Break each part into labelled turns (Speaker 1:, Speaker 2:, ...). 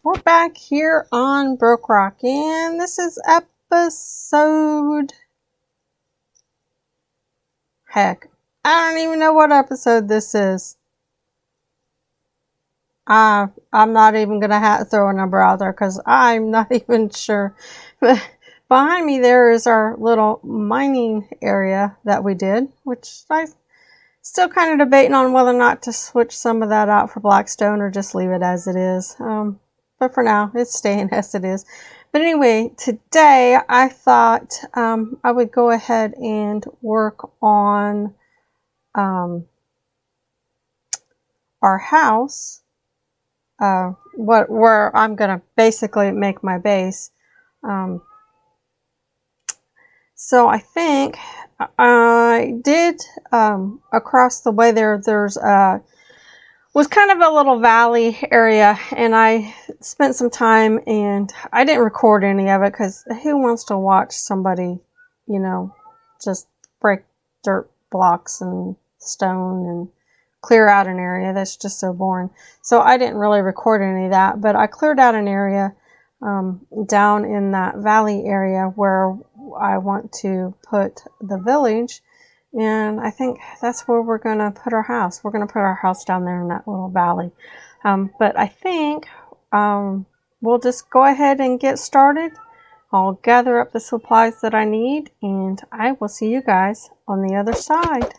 Speaker 1: We're back here on BrokeRock, and this is episode... Heck, I don't even know what episode this is. I'm not even going to throw a number out there because I'm not even sure. But behind me there is our little mining area that we did, which I still kind of debating on whether or not to switch some of that out for blackstone or just leave it as it is. But for now, it's staying as it is. But anyway, today I thought I would go ahead and work on our house, where I'm going to basically make my base. So I think I did across the way there's was kind of a little valley area, and I spent some time, and I didn't record any of it because who wants to watch somebody, you know, just break dirt blocks and stone and clear out an area? That's just so boring. So I didn't really record any of that, but I cleared out an area down in that valley area where I want to put the village. And I think that's where we're going to put our house. We're going to put our house down there in that little valley. But I think we'll just go ahead and get started. I'll gather up the supplies that I need, and I will see you guys on the other side.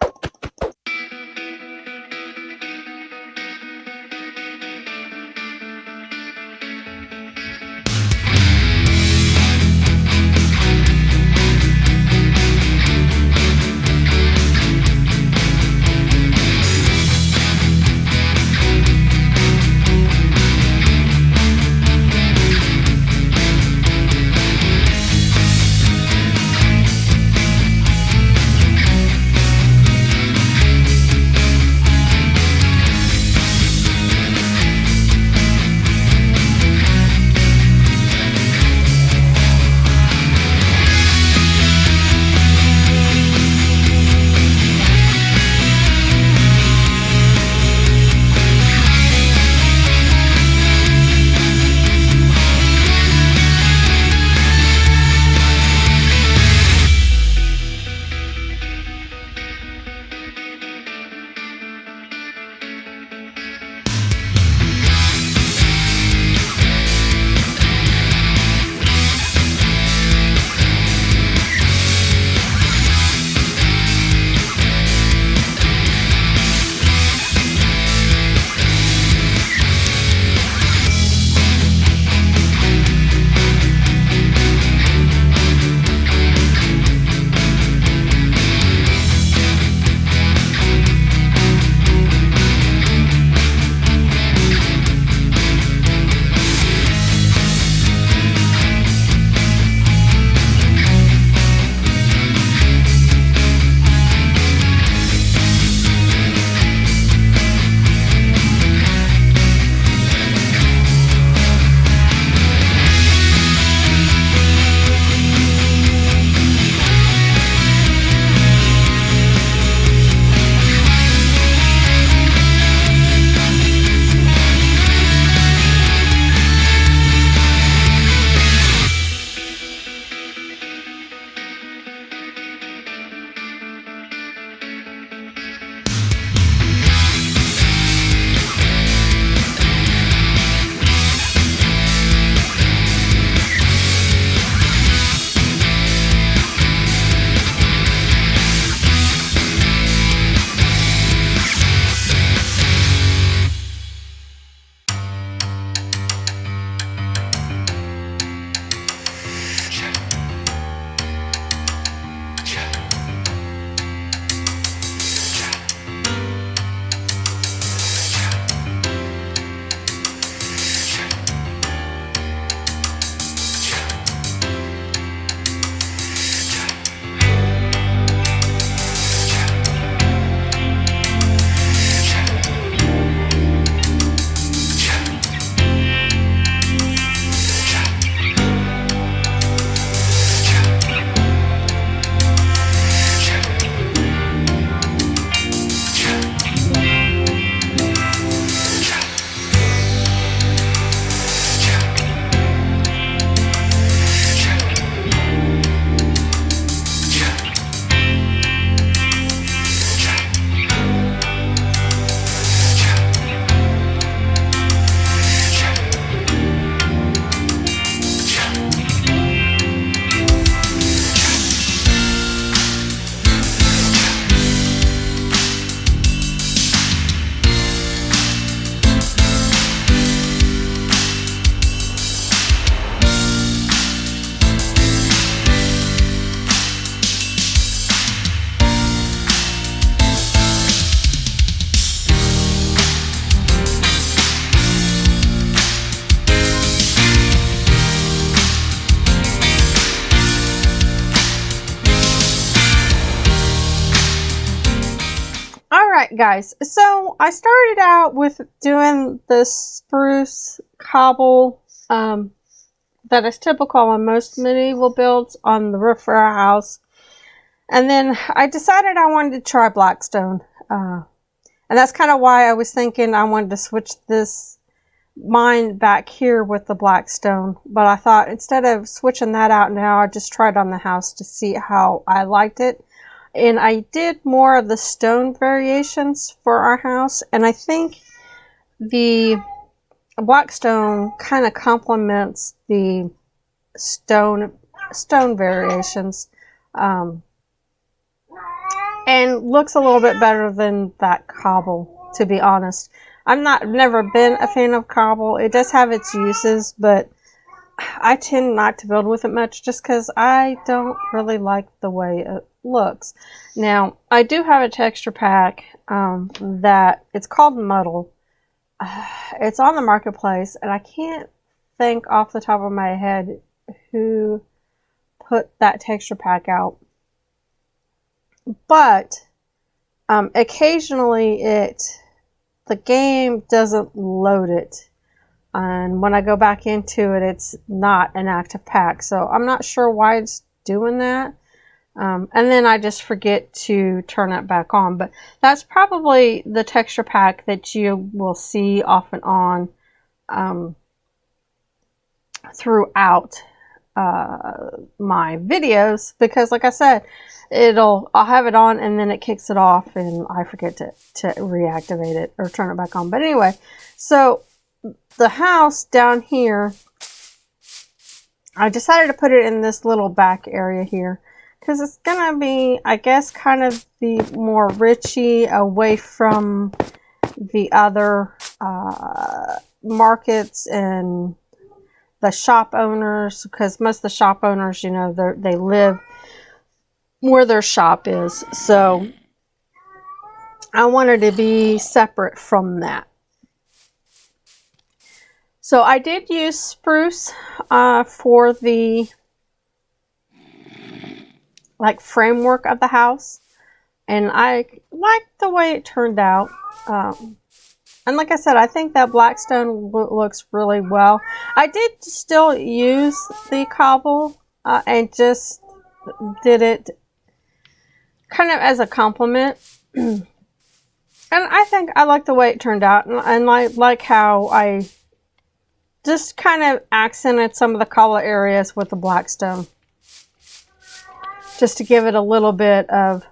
Speaker 1: Alright guys, so I started out with doing the spruce cobble that is typical on most medieval builds on the roof for our house. And then I decided I wanted to try blackstone. And that's kind of why I was thinking I wanted to switch this mine back here with the blackstone. But I thought instead of switching that out now, I just tried on the house to see how I liked it. And I did more of the stone variations for our house. And I think the blackstone kind of complements the stone variations. And looks a little bit better than that cobble, to be honest. I've never been a fan of cobble. It does have its uses, but I tend not to build with it much just because I don't really like the way it looks. Now, I do have a texture pack that it's called Muddle. It's on the marketplace, and I can't think off the top of my head who put that texture pack out. But occasionally the game doesn't load it, and when I go back into it, it's not an active pack, so I'm not sure why it's doing that. And then I just forget to turn it back on. But that's probably the texture pack that you will see off and on throughout my videos, because like I said, I'll have it on and then it kicks it off and I forget to reactivate it or turn it back on. But anyway, so the house down here, I decided to put it in this little back area here because it's gonna be, I guess, kind of the more richy, away from the other markets and the shop owners, because most of the shop owners, you know, they live where their shop is. So I wanted to be separate from that. So I did use spruce for the framework of the house, and I liked the way it turned out. And like I said, I think that blackstone looks really well. I did still use the cobble and just did it kind of as a compliment. And I think I like the way it turned out. And I like how I just kind of accented some of the color areas with the blackstone, just to give it a little bit of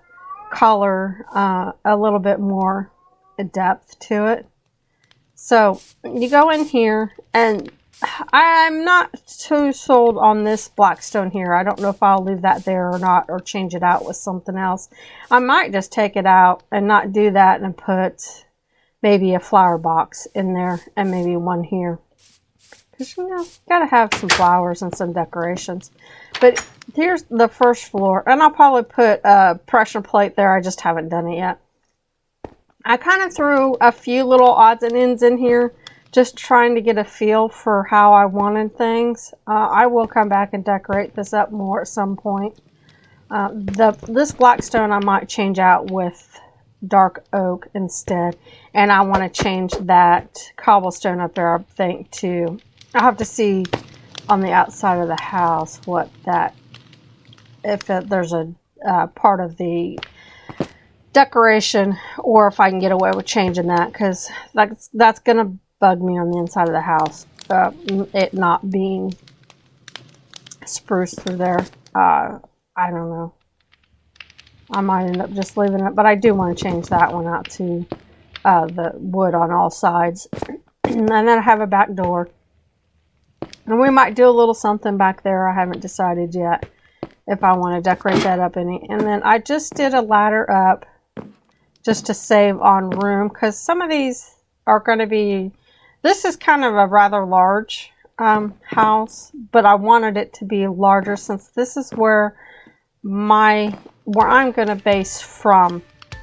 Speaker 1: color, a little bit more depth to it. So you go in here, and I'm not too sold on this blackstone here. I don't know if I'll leave that there or not, or change it out with something else. I might just take it out and not do that and put maybe a flower box in there and maybe one here. Because, you know, gotta have some flowers and some decorations. But here's the first floor, and I'll probably put a pressure plate there. I just haven't done it yet. I kind of threw a few little odds and ends in here, just trying to get a feel for how I wanted things. I will come back and decorate this up more at some point. This blackstone I might change out with dark oak instead, and I want to change that cobblestone up there, I think, too. I'll have to see on the outside of the house what that, if there's a part of the decoration, or if I can get away with changing that, because that's gonna bug me on the inside of the house, it not being spruce through there. I don't know, I might end up just leaving it, but I do want to change that one out to the wood on all sides. And then I have a back door, and we might do a little something back there. I haven't decided yet if I want to decorate that up any. And then I just did a ladder up just to save on room, because some of these are going to be, this is kind of a rather large house, but I wanted it to be larger since this is where I'm going to base from.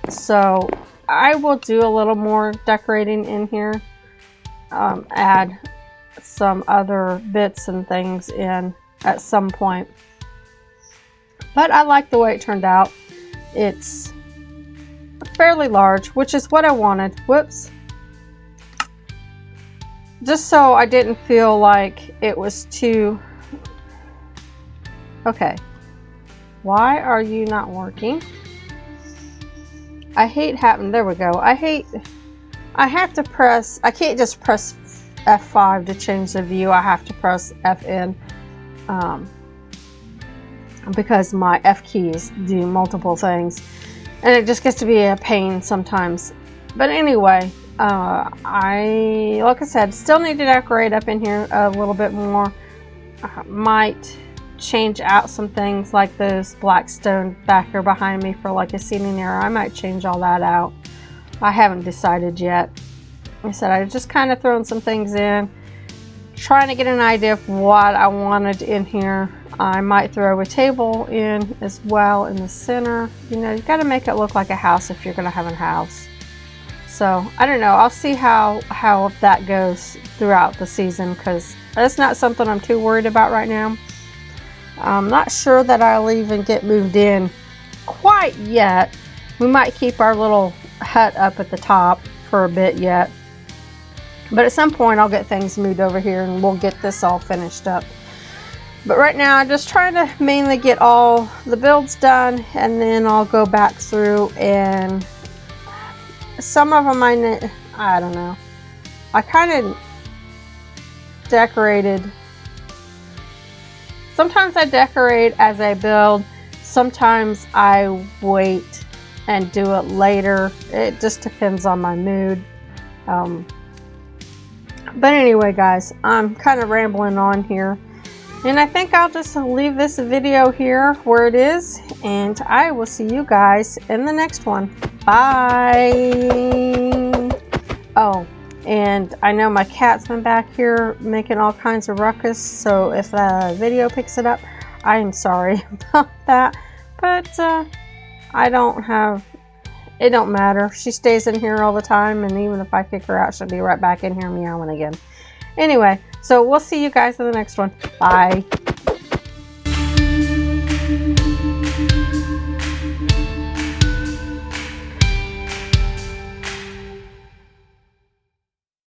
Speaker 1: So I will do a little more decorating in here, add some other bits and things in at some point. But I like the way it turned out. It's fairly large, which is what I wanted. Whoops. Just so I didn't feel like it was too... Okay. Why are you not working? I hate having... There we go. I have to press... I can't just press F5 to change the view. I have to press FN. Because my F keys do multiple things. And it just gets to be a pain sometimes. But anyway, like I said, still need to decorate up in here a little bit more. Might change out some things like those black stone back here behind me for like a seating area. I might change all that out. I haven't decided yet. Like I said, I just kind of throwing some things in, trying to get an idea of what I wanted in here. I might throw a table in as well in the center. You know, you've got to make it look like a house if you're going to have a house. So I don't know. I'll see how that goes throughout the season, because that's not something I'm too worried about right now. I'm not sure that I'll even get moved in quite yet. We might keep our little hut up at the top for a bit yet. But at some point I'll get things moved over here and we'll get this all finished up. But right now I'm just trying to mainly get all the builds done, and then I'll go back through, and some of them I don't know. I kind of decorated. Sometimes I decorate as I build. Sometimes I wait and do it later. It just depends on my mood. But anyway, guys, I'm kind of rambling on here. And I think I'll just leave this video here where it is. And I will see you guys in the next one. Bye. Oh, and I know my cat's been back here making all kinds of ruckus. So if the video picks it up, I am sorry about that. But it don't matter. She stays in here all the time, and even if I kick her out, she'll be right back in here meowing again. Anyway, so we'll see you guys in the next one. Bye.